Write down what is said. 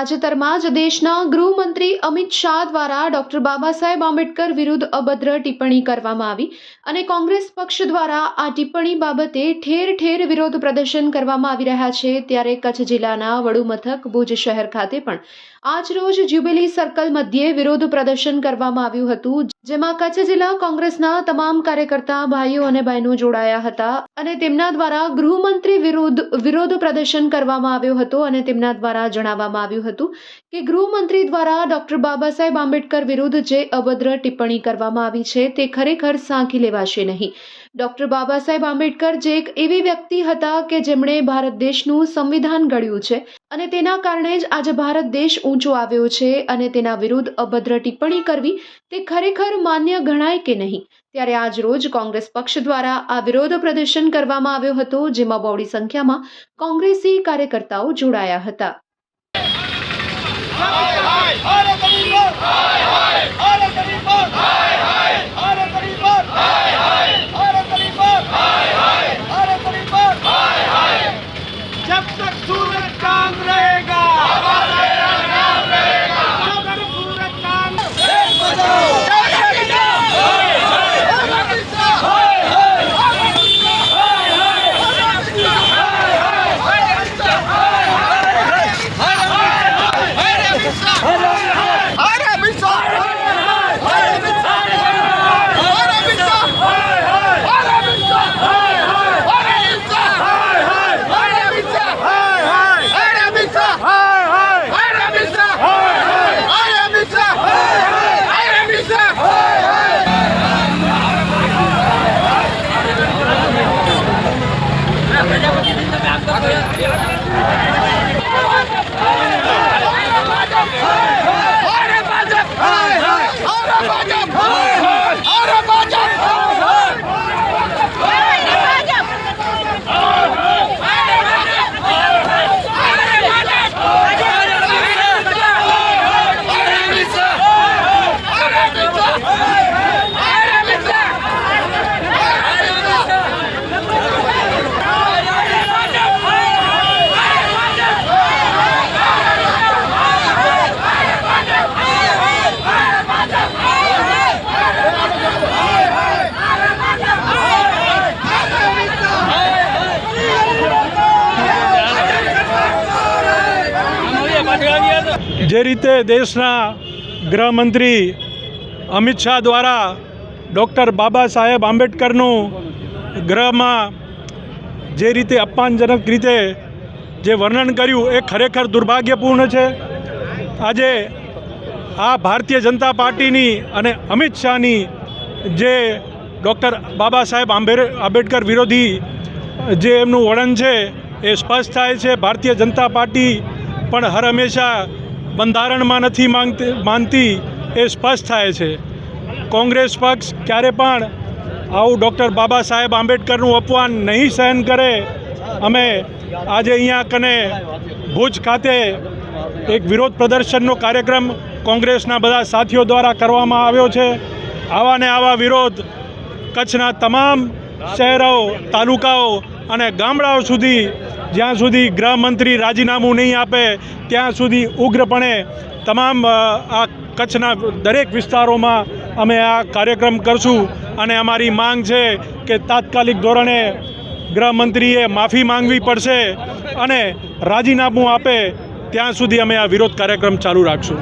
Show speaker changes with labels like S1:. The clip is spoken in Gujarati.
S1: તાજેતરમાં જ દેશના ગૃહમંત્રી અમિત શાહ દ્વારા ડોક્ટર બાબા સાહેબ આંબેડકર વિરુદ્ધ અભદ્ર ટિપ્પણી કરવામાં આવી અને કોંગ્રેસ પક્ષ દ્વારા આ ટિપ્પણી બાબતે ઠેર ઠેર વિરોધ પ્રદર્શન કરવામાં આવી રહ્યા છે। ત્યારે કચ્છ જિલ્લાના વડુ મથક ભુજ શહેર ખાતે પણ આજ રોજ જ્યુબિલી સર્કલ મધ્યે વિરોધ પ્રદર્શન કરવામાં આવ્યું હતું, જેમાં કચ્છ જિલ્લા કોંગ્રેસના તમામ કાર્યકર્તા ભાઈઓ અને બહેનો જોડાયા હતા અને તેમના દ્વારા ગૃહમંત્રી વિરુદ્ધ વિરોધ પ્રદર્શન કરવામાં આવ્યો હતો અને તેમના દ્વારા જણાવવામાં આવ્યું હતું કે ગૃહમંત્રી દ્વારા ડોક્ટર બાબા સાહેબ આંબેડકર વિરુદ્ધ જે અભદ્ર ટિપ્પણી કરવામાં આવી છે તે ખરેખર સાંખી લેવાશે નહીં। ડોક્ટર બાબા સાહેબ આંબેડકર જે એક એવી વ્યક્તિ હતા કે જેમણે ભારત દેશનું સંવિધાન ઘડ્યું છે અને તેના કારણે જ આજે ભારત દેશ ઊંચો આવ્યો છે અને તેના વિરુદ્ધ અભદ્ર ટિપ્પણી કરવી તે ખરેખર માન્ય ગણાય કે નહીં। ત્યારે આજ રોજ કોંગ્રેસ પક્ષ દ્વારા આ વિરોધ પ્રદર્શન કરવામાં આવ્યો હતો, જેમાં બહોળી સંખ્યામાં કોંગ્રેસી કાર્યકર્તાઓ જોડાયા હતા।
S2: जब तक सूरज चांद रहेगा, सूरज चांद
S3: જે રીતે દેશના ગૃહમંત્રી અમિત શાહ દ્વારા ડૉક્ટર બાબા સાહેબ આંબેડકરનું ગૃહમાં જે રીતે અપમાનજનક રીતે જે વર્ણન કર્યું એ ખરેખર દુર્ભાગ્યપૂર્ણ છે। આજે આ ભારતીય જનતા પાર્ટીની અને અમિત શાહની જે ડૉક્ટર બાબા સાહેબ આંબેડકર વિરોધી જે એમનું વલણ છે એ સ્પષ્ટ થાય છે। ભારતીય જનતા પાર્ટી પણ હર હંમેશા બંધારણમાં નથી માનતી એ સ્પષ્ટ થાય છે। કોંગ્રેસ પક્ષ ક્યારે પણ આવું ડૉક્ટર બાબા સાહેબ આંબેડકરનું અપમાન નહીં સહન કરે। અમે આજે અહીંયા કને ભુજ ખાતે એક વિરોધ પ્રદર્શનનો કાર્યક્રમ કોંગ્રેસના બધા સાથીઓ દ્વારા કરવામાં આવ્યો છે। આવા ને આવા વિરોધ કચ્છના તમામ શહેરો, તાલુકાઓ અને ગામડાઓ સુધી જ્યાં સુધી ગૃહમંત્રી રાજીનામું નહીં આપે ત્યાં સુધી ઉગ્રપણે તમામ આ કચ્છના દરેક વિસ્તારોમાં અમે આ કાર્યક્રમ કરશું અને અમારી માંગ છે કે તાત્કાલિક ધોરણે ગૃહમંત્રીએ માફી માંગવી પડશે અને રાજીનામું આપે ત્યાં સુધી અમે આ વિરોધ કાર્યક્રમ ચાલુ રાખશું।